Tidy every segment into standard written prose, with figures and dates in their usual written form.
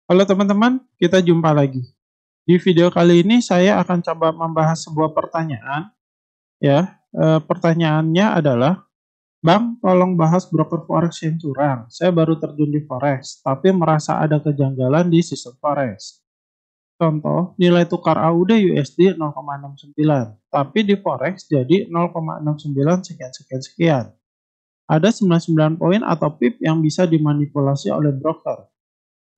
Halo teman-teman, kita jumpa lagi. Di video kali ini saya akan coba membahas sebuah pertanyaan ya. Pertanyaannya adalah, "Bang, tolong bahas broker forex yang curang. Saya baru terjun di forex, tapi merasa ada kejanggalan di sistem forex. Contoh, nilai tukar AUD USD 0,69, tapi di forex jadi 0,69 sekian sekian sekian. Ada 99 poin atau pip yang bisa dimanipulasi oleh broker.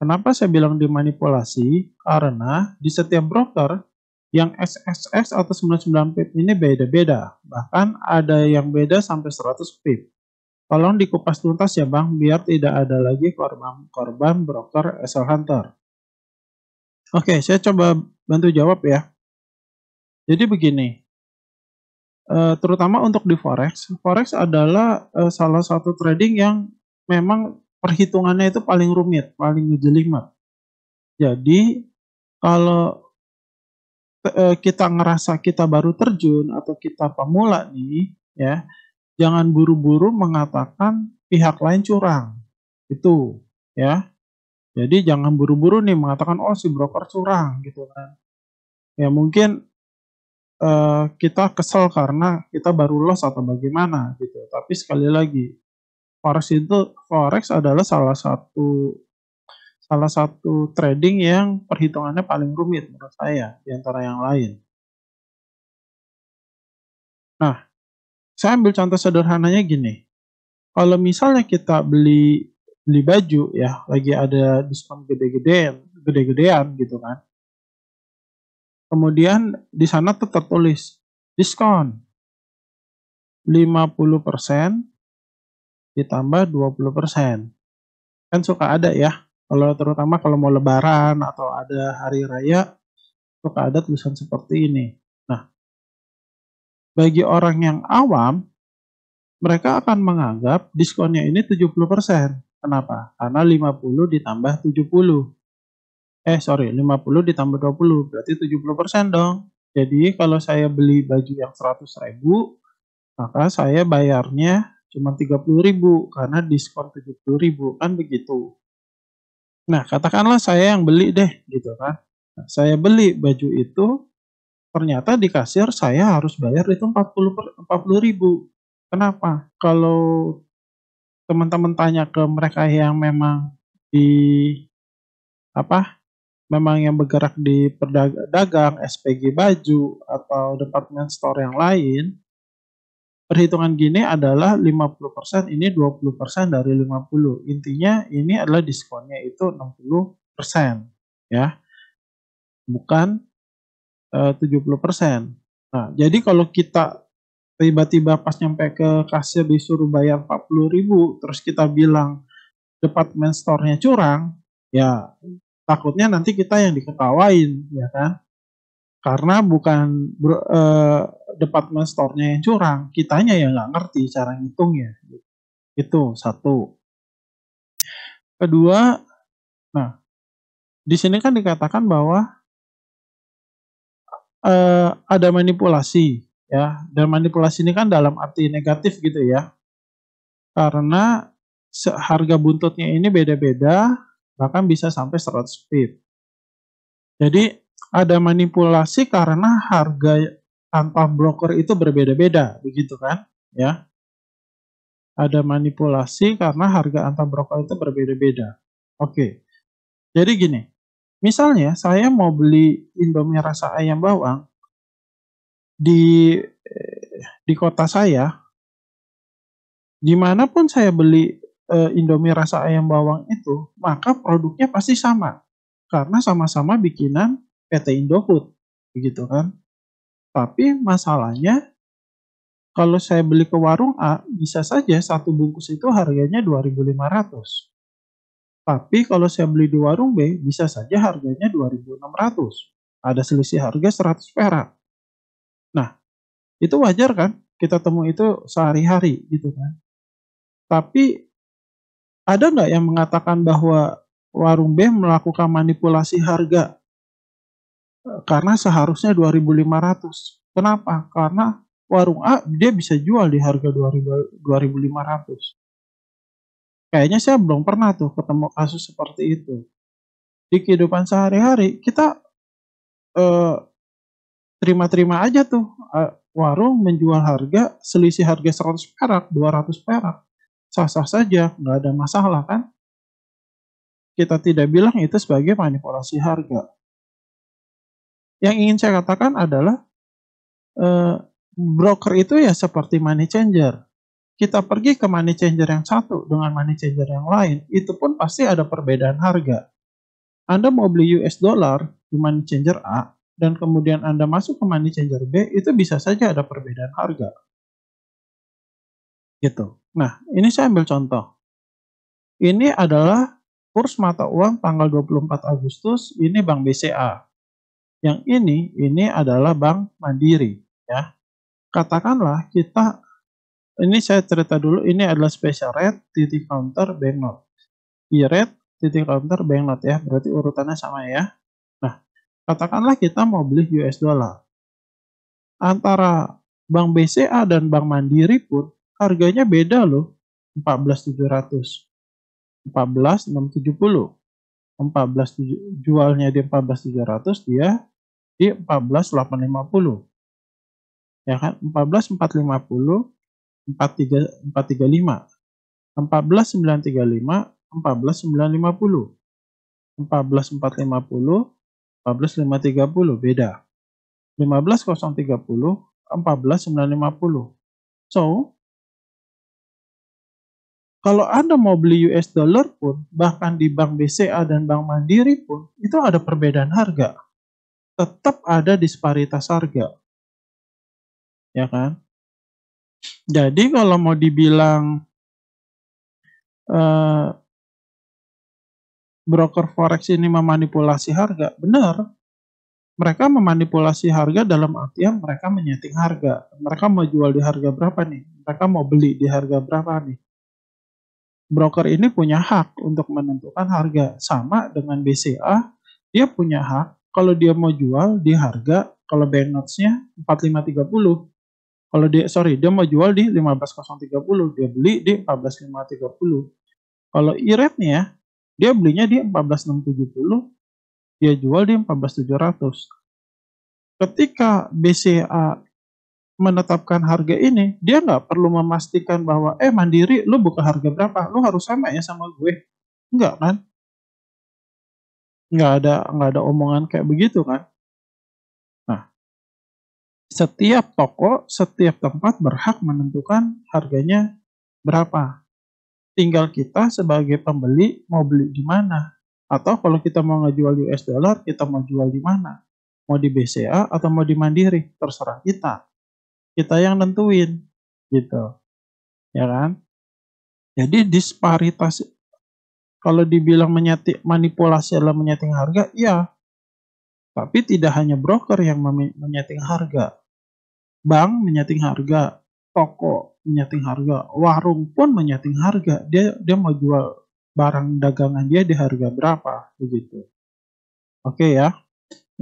Kenapa saya bilang dimanipulasi? Karena di setiap broker yang XXX atau 99 pip ini beda-beda. Bahkan ada yang beda sampai 100 pip. Tolong dikupas tuntas ya Bang, biar tidak ada lagi korban broker asal hunter. Oke, saya coba bantu jawab ya. Jadi begini, terutama untuk di forex, forex adalah salah satu trading yang memang perhitungannya itu paling rumit, paling ngejelimet. Jadi kalau kita ngerasa kita baru terjun atau kita pemula nih ya, jangan buru-buru mengatakan pihak lain curang, itu ya. Jadi jangan buru-buru nih mengatakan, "Oh si broker curang," gitu kan. Ya mungkin, kita kesel karena kita baru loss atau bagaimana gitu. Tapi sekali lagi, forex adalah salah satu trading yang perhitungannya paling rumit menurut saya di antara yang lain. Nah, saya ambil contoh sederhananya gini. Kalau misalnya kita beli beli baju ya, lagi ada diskon gede-gedean gitu kan. Kemudian di sana tuh tertulis diskon 50% ditambah 20%. Kan suka ada ya, terutama kalau mau lebaran atau ada hari raya, suka ada tulisan seperti ini. Nah, bagi orang yang awam, mereka akan menganggap diskonnya ini 70%. Kenapa? Karena 50 ditambah 70. Sorry, 50 ditambah 20 berarti 70% dong. Jadi kalau saya beli baju yang 100.000, maka saya bayarnya cuma 30.000 karena diskon 70.000 kan begitu. Nah, katakanlah saya yang beli deh gitu kan. Nah, saya beli baju itu, ternyata di kasir saya harus bayar itu 40.000. Kenapa? Kalau teman-teman tanya ke mereka yang memang di apa memang yang bergerak di dagang, SPG baju, atau department store yang lain, perhitungan gini adalah 50% ini 20% dari 50. Intinya ini adalah diskonnya itu 60% ya, bukan 70%. Nah, jadi kalau kita tiba-tiba pas nyampe ke kasir disuruh bayar 40.000 terus kita bilang department store-nya curang, ya takutnya nanti kita yang diketawain ya kan. Karena bukan department store-nya yang curang, kitanya yang nggak ngerti cara ngitungnya. Itu satu. Kedua, nah di sini kan dikatakan bahwa ada manipulasi ya, dan manipulasi ini kan dalam arti negatif gitu ya. Karena harga buntutnya ini beda-beda, bahkan bisa sampai 100 pip. Jadi ada manipulasi karena harga antar broker itu berbeda-beda, begitu kan? Ya. Ada manipulasi karena harga antar broker itu berbeda-beda. Oke, jadi gini, misalnya saya mau beli Indomie rasa ayam bawang di kota saya, dimanapun saya beli Indomie rasa ayam bawang itu, maka produknya pasti sama, karena sama-sama bikinan PT Indofood, begitu kan? Tapi masalahnya kalau saya beli ke warung A, bisa saja satu bungkus itu harganya 2.500. Tapi kalau saya beli di warung B, bisa saja harganya 2.600. Ada selisih harga 100 perak. Nah, itu wajar kan? Kita temui itu sehari-hari gitu kan. Tapi ada nggak yang mengatakan bahwa warung B melakukan manipulasi harga karena seharusnya 2.500? Kenapa? Karena warung A dia bisa jual di harga 2.500. Kayaknya saya belum pernah tuh ketemu kasus seperti itu. di kehidupan sehari-hari kita eh, terima-terima aja tuh warung menjual harga selisih harga 100 perak, 200 perak. Sah-sah saja, nggak ada masalah kan? Kita tidak bilang itu sebagai manipulasi harga. Yang ingin saya katakan adalah broker itu ya seperti money changer. Kita pergi ke money changer yang satu dengan money changer yang lain, itu pun pasti ada perbedaan harga. Anda mau beli US dollar di money changer A, dan kemudian Anda masuk ke money changer B, itu bisa saja ada perbedaan harga. Gitu. Nah, ini saya ambil contoh. Ini adalah kurs mata uang tanggal 24 Agustus, ini Bank BCA. Yang ini adalah Bank Mandiri, ya. Katakanlah kita, ini saya cerita dulu, ini adalah special rate, titik counter, banknote. I-rate, titik counter, banknote ya, berarti urutannya sama ya. Nah, katakanlah kita mau beli US dollar. Antara Bank BCA dan Bank Mandiri pun harganya beda loh, 14.700. 14.670. 14 jualnya di 14.700, dia di 14.850. Ya kan? 14.450, 435. 14.935, 14.950. 14.450, 14.530, beda. 15.030, 14.950. So, kalau Anda mau beli US dollar pun, bahkan di Bank BCA dan Bank Mandiri pun, itu ada perbedaan harga. Tetap ada disparitas harga. Ya kan? Jadi kalau mau dibilang broker forex ini memanipulasi harga, benar. Mereka memanipulasi harga dalam artian mereka menyeting harga. Mereka mau jual di harga berapa nih? Mereka mau beli di harga berapa nih? Broker ini punya hak untuk menentukan harga. Sama dengan BCA, dia punya hak kalau dia mau jual di harga, kalau banknotes-nya 4530. Kalau dia mau jual di 15.030, dia beli di 14.530. Kalau e-rate-nya, dia belinya di 14.670, dia jual di 14.700. Ketika BCA menetapkan harga ini, dia nggak perlu memastikan bahwa Mandiri lu buka harga berapa, lu harus sama ya sama gue. Enggak kan? Nggak ada omongan kayak begitu kan? Nah, setiap toko, setiap tempat berhak menentukan harganya berapa. Tinggal kita sebagai pembeli mau beli di mana. Atau kalau kita mau ngejual US dollar, kita mau jual di mana? Mau di BCA atau mau di Mandiri, terserah kita. Kita yang nentuin, gitu. Ya kan? Jadi disparitas, kalau dibilang manipulasi adalah menyeting harga, iya. Tapi tidak hanya broker yang menyeting harga. Bank menyeting harga, toko menyeting harga, warung pun menyeting harga. Dia mau jual barang dagangan dia di harga berapa, begitu. Oke ya,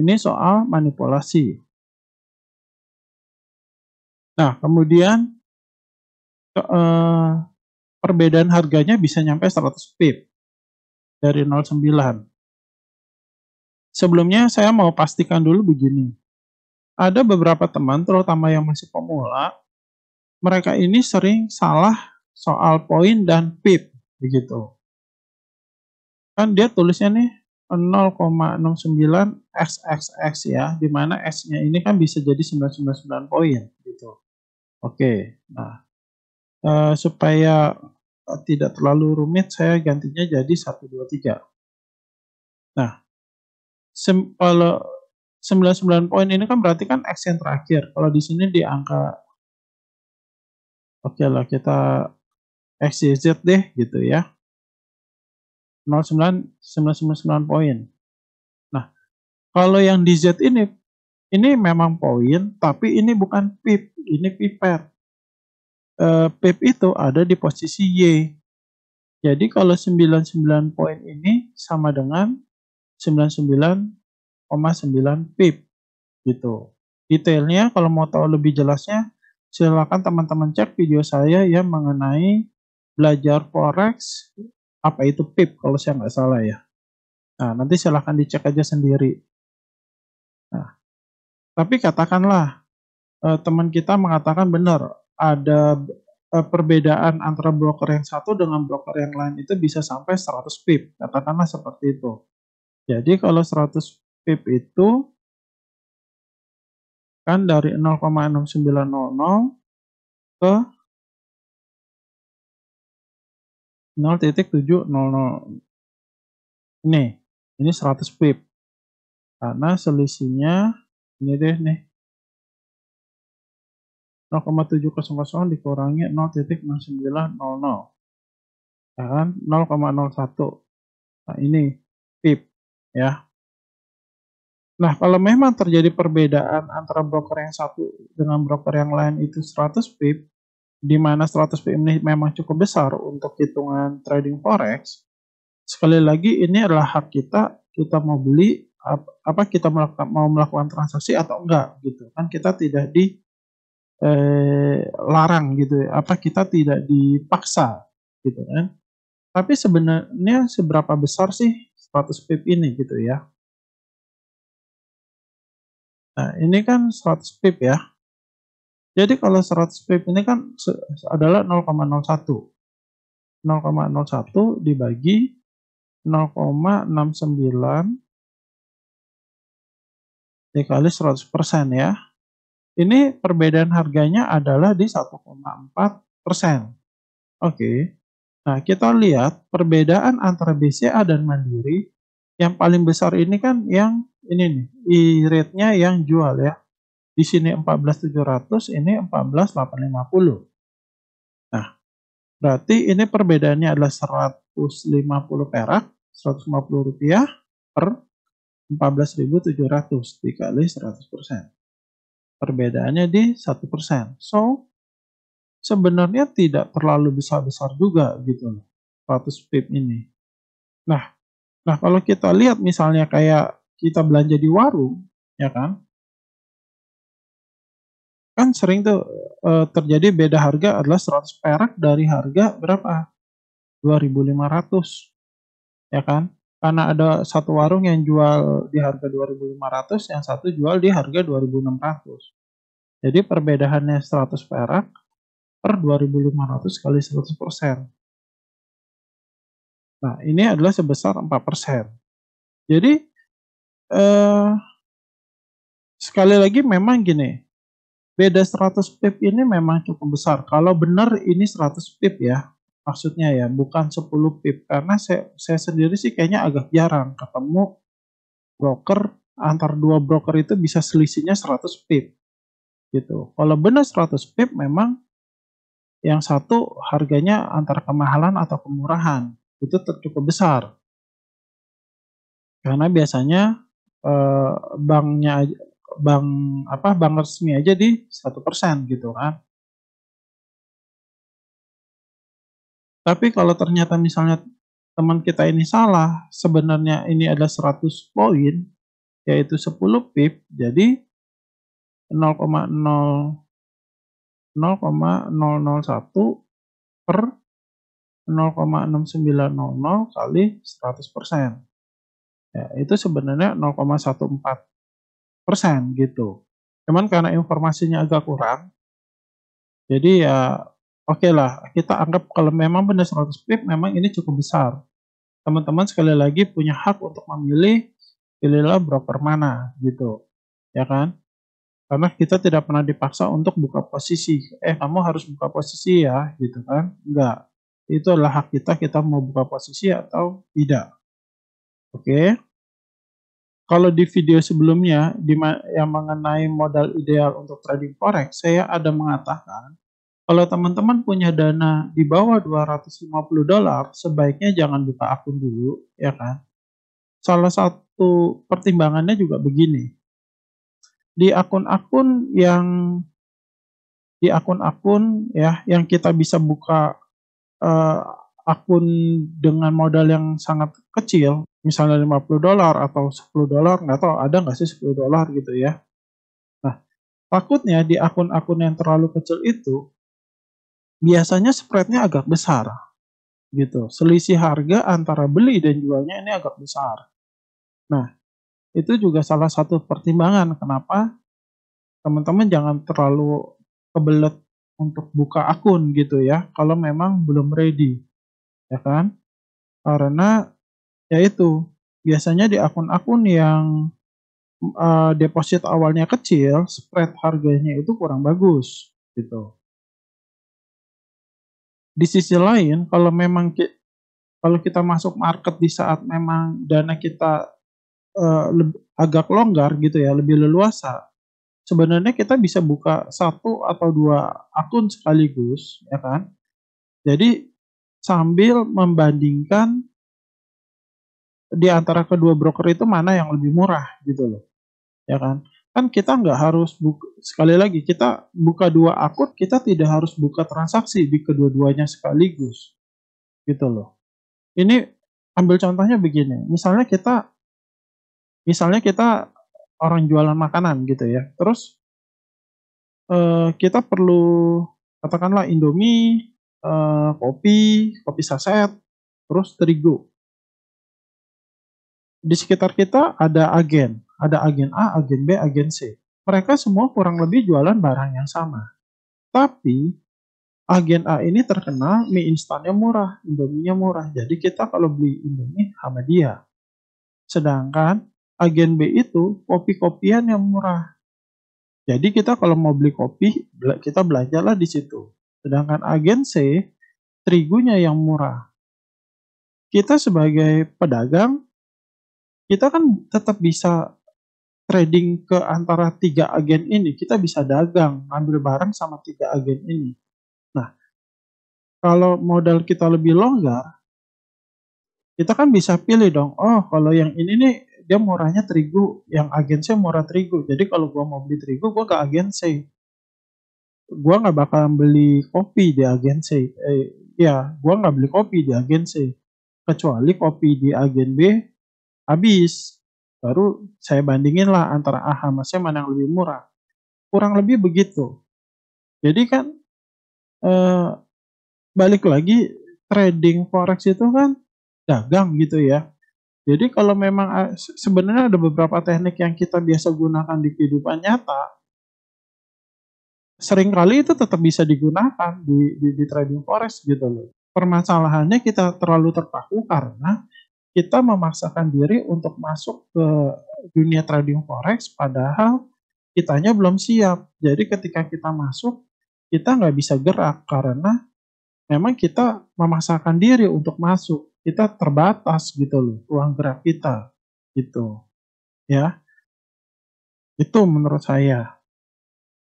ini soal manipulasi. Nah, kemudian perbedaan harganya bisa nyampe 100 pip dari 0,9. Sebelumnya saya mau pastikan dulu begini. Ada beberapa teman, terutama yang masih pemula, mereka ini sering salah soal poin dan pip, begitu. Kan dia tulisnya nih 0,69 XXX ya, di mana X-nya ini kan bisa jadi 999 poin gitu. Oke, nah supaya tidak terlalu rumit, saya gantinya jadi 123. Nah, kalau 99 poin ini kan berarti kan X yang terakhir. Kalau di sini di angka, oke lah kita XYZ deh gitu ya. 0,999 poin. Nah, kalau yang di Z ini memang poin, tapi ini bukan pip, ini pipet. Pip itu ada di posisi Y. Jadi kalau 99 poin ini sama dengan 99,9 pip gitu. Detailnya kalau mau tahu lebih jelasnya, silakan teman-teman cek video saya yang mengenai belajar forex, apa itu pip kalau saya nggak salah ya. Nah, nanti silahkan dicek aja sendiri. Nah, tapi katakanlah teman kita mengatakan benar, ada perbedaan antara broker yang satu dengan broker yang lain itu bisa sampai 100 pip, katakanlah seperti itu. Jadi kalau 100 pip itu kan dari 0,6900 ke 0,700. Ini 100 pip. Karena selisihnya ini deh nih. 0,700 dikurangi 0,6900. Ya kan? 0,01. Nah, ini pip ya. Nah, kalau memang terjadi perbedaan antara broker yang satu dengan broker yang lain itu 100 pip, di mana 100 pip ini memang cukup besar untuk hitungan trading forex, sekali lagi ini adalah hak kita, kita mau beli apa kita mau melakukan transaksi atau enggak gitu kan, kita tidak larang gitu ya, apa kita tidak dipaksa gitu kan. Tapi sebenarnya seberapa besar sih 100 pip ini gitu ya. Nah, ini kan 100 pip ya. Jadi kalau 100 pip ini kan adalah 0,01. 0,01 dibagi 0,69 dikali 100% ya. Ini perbedaan harganya adalah di 1,4%. Oke. Nah, kita lihat perbedaan antara BCA dan Mandiri, yang paling besar ini kan yang ini nih, rate-nya yang jual ya. Di sini 14.700, ini 14.850. Nah, berarti ini perbedaannya adalah 150 perak, 150 rupiah per 14.700 dikali 100%. Perbedaannya di 1%. So, sebenarnya tidak terlalu besar-besar juga gitu loh, 100 pip ini. Nah, kalau kita lihat misalnya kayak kita belanja di warung, ya kan? Kan sering tuh terjadi beda harga adalah 100 perak dari harga berapa? 2.500, ya kan? Karena ada satu warung yang jual di harga 2.500, yang satu jual di harga 2.600. Jadi perbedaannya 100 perak per 2.500 kali 100%. Nah, ini adalah sebesar 4%. Jadi eh, sekali lagi memang gini, beda 100 pip ini memang cukup besar. Kalau benar ini 100 pip ya, maksudnya ya, bukan 10 pip. Karena saya sendiri sih kayaknya agak jarang ketemu broker, antar dua broker itu bisa selisihnya 100 pip gitu. Kalau benar 100 pip memang yang satu harganya antara kemahalan atau kemurahan, itu cukup besar. Karena biasanya banknya bank bank resmi aja di 1% gitu kan. Tapi kalau ternyata misalnya teman kita ini salah, sebenarnya ini adalah 100 poin, yaitu 10 pip, jadi 0,001 per 0,6900 kali 100%. Ya, itu sebenarnya 0,14% gitu. Cuman karena informasinya agak kurang, jadi ya oke lah, kita anggap kalau memang benar 100 pip, memang ini cukup besar. Teman-teman sekali lagi punya hak untuk memilih, pilihlah broker mana gitu, ya kan? Karena kita tidak pernah dipaksa untuk buka posisi, kamu harus buka posisi ya, gitu kan? Enggak. Itu adalah hak kita mau buka posisi atau tidak. Oke. Kalau di video sebelumnya yang mengenai modal ideal untuk trading forex, saya ada mengatakan kalau teman-teman punya dana di bawah $250, sebaiknya jangan buka akun dulu, ya kan? Salah satu pertimbangannya juga begini, di akun-akun ya yang kita bisa buka eh, akun dengan modal yang sangat kecil, misalnya $50 atau $10, nggak tahu ada nggak sih $10 gitu ya. Nah, takutnya di akun-akun yang terlalu kecil itu biasanya spreadnya agak besar gitu. Selisih harga antara beli dan jualnya ini agak besar. Nah, itu juga salah satu pertimbangan kenapa teman-teman jangan terlalu kebelet untuk buka akun gitu ya, kalau memang belum ready, ya kan? Karena ya itu, biasanya di akun-akun yang, deposit awalnya kecil, spread harganya itu kurang bagus, gitu. Di sisi lain, kalau kita masuk market di saat memang dana kita, agak longgar gitu ya, lebih leluasa, sebenarnya kita bisa buka satu atau 2 akun sekaligus, ya kan. Jadi, sambil membandingkan di antara kedua broker itu mana yang lebih murah, gitu loh, ya kan. Kan kita nggak harus sekali lagi, kita buka 2 akun, kita tidak harus buka transaksi di kedua-duanya sekaligus, gitu loh. Ini ambil contohnya begini, misalnya kita orang jualan makanan gitu ya, terus, kita perlu katakanlah Indomie, kopi saset, terus terigu. Di sekitar kita ada agen A, agen B, agen C. Mereka semua kurang lebih jualan barang yang sama. Tapi agen A ini terkenal mie instannya murah, Indominya murah. Jadi kita kalau beli Indomie sama dia. Sedangkan agen B itu kopi-kopian yang murah. Jadi kita kalau mau beli kopi, kita belajarlah di situ. Sedangkan agen C, terigunya yang murah. Kita sebagai pedagang, kita kan tetap bisa trading ke antara 3 agen ini, kita bisa dagang, ngambil barang sama 3 agen ini. Nah, kalau modal kita lebih longgar, kita kan bisa pilih dong, oh kalau yang ini nih dia murahnya terigu, yang agen C murah terigu. Jadi kalau gua mau beli terigu, gua ke agen C. Gua nggak bakalan beli kopi di agen C. Gua nggak beli kopi di agen C. Kecuali kopi di agen B habis. Baru saya bandingin lah antara A sama C mana yang lebih murah. Kurang lebih begitu. Jadi kan eh, balik lagi, trading forex itu kan dagang gitu ya. Jadi kalau memang sebenarnya ada beberapa teknik yang kita biasa gunakan di kehidupan nyata, seringkali itu tetap bisa digunakan di trading forex gitu loh. Permasalahannya kita terlalu terpaku karena kita memaksakan diri untuk masuk ke dunia trading forex padahal kitanya belum siap. Jadi ketika kita masuk, kita nggak bisa gerak karena memang kita memaksakan diri untuk masuk. Kita terbatas gitu loh, ruang gerak kita, gitu, ya. Itu menurut saya.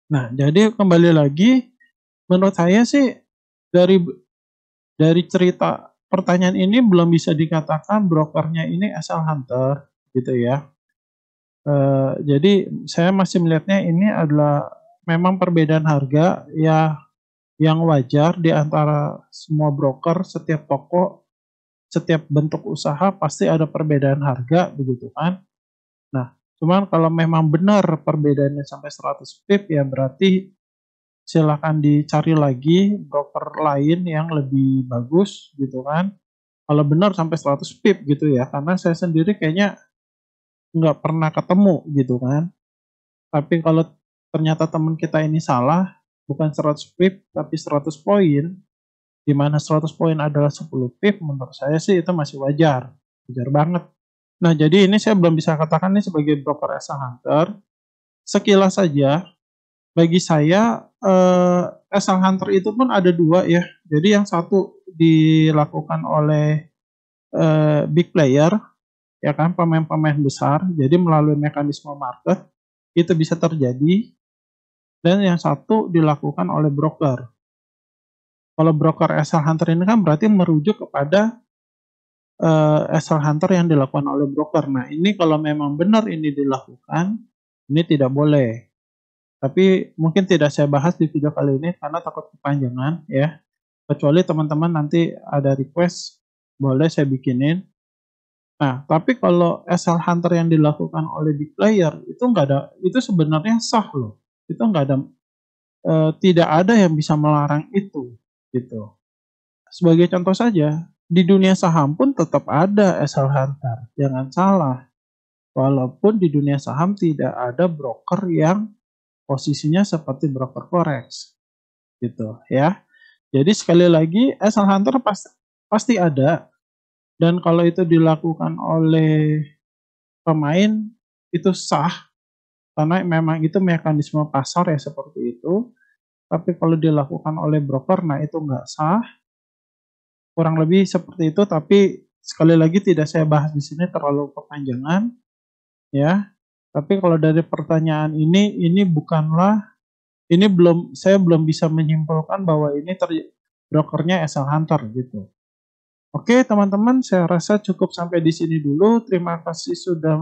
Nah, jadi kembali lagi, menurut saya sih dari dari cerita pertanyaan ini belum bisa dikatakan brokernya ini asal hunter, gitu ya. Jadi saya masih melihatnya ini adalah memang perbedaan harga ya yang wajar di antara semua broker, setiap toko, setiap bentuk usaha pasti ada perbedaan harga begitu kan. Nah, cuman kalau memang benar perbedaannya sampai 100 pip ya berarti silakan dicari lagi broker lain yang lebih bagus gitu kan. Kalau benar sampai 100 pip gitu ya, karena saya sendiri kayaknya nggak pernah ketemu gitu kan. Tapi kalau ternyata teman kita ini salah, bukan 100 pip tapi 100 poin, di mana 100 poin adalah 10 pip, menurut saya sih itu masih wajar. Wajar banget. Nah, jadi ini saya belum bisa katakan ini sebagai broker asal hunter. Sekilas saja, bagi saya asal hunter itu pun ada dua ya. Jadi yang satu dilakukan oleh big player, ya kan, pemain-pemain besar. Jadi melalui mekanisme market itu bisa terjadi. Dan yang satu dilakukan oleh broker. Kalau broker asal hunter ini kan berarti merujuk kepada asal hunter yang dilakukan oleh broker. Nah, ini kalau memang benar ini dilakukan, ini tidak boleh. Tapi mungkin tidak saya bahas di video kali ini karena takut kepanjangan ya. Kecuali teman-teman nanti ada request, boleh saya bikinin. Nah, tapi kalau asal hunter yang dilakukan oleh big player itu nggak ada, itu sebenarnya sah loh. Itu nggak ada, tidak ada yang bisa melarang itu, gitu. Sebagai contoh saja, di dunia saham pun tetap ada asal hunter, jangan salah. Walaupun di dunia saham tidak ada broker yang posisinya seperti broker forex gitu ya. Jadi sekali lagi asset hunter pasti ada, dan kalau itu dilakukan oleh pemain itu sah karena memang itu mekanisme pasar ya seperti itu. Tapi kalau dilakukan oleh broker, nah itu nggak sah. Kurang lebih seperti itu, tapi sekali lagi tidak saya bahas di sini terlalu kepanjangan ya. Tapi kalau dari pertanyaan ini bukanlah, ini belum, saya belum bisa menyimpulkan bahwa ini brokernya asset hunter gitu. Oke teman-teman, saya rasa cukup sampai di sini dulu. Terima kasih sudah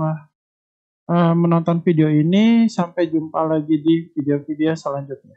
menonton video ini. Sampai jumpa lagi di video-video selanjutnya.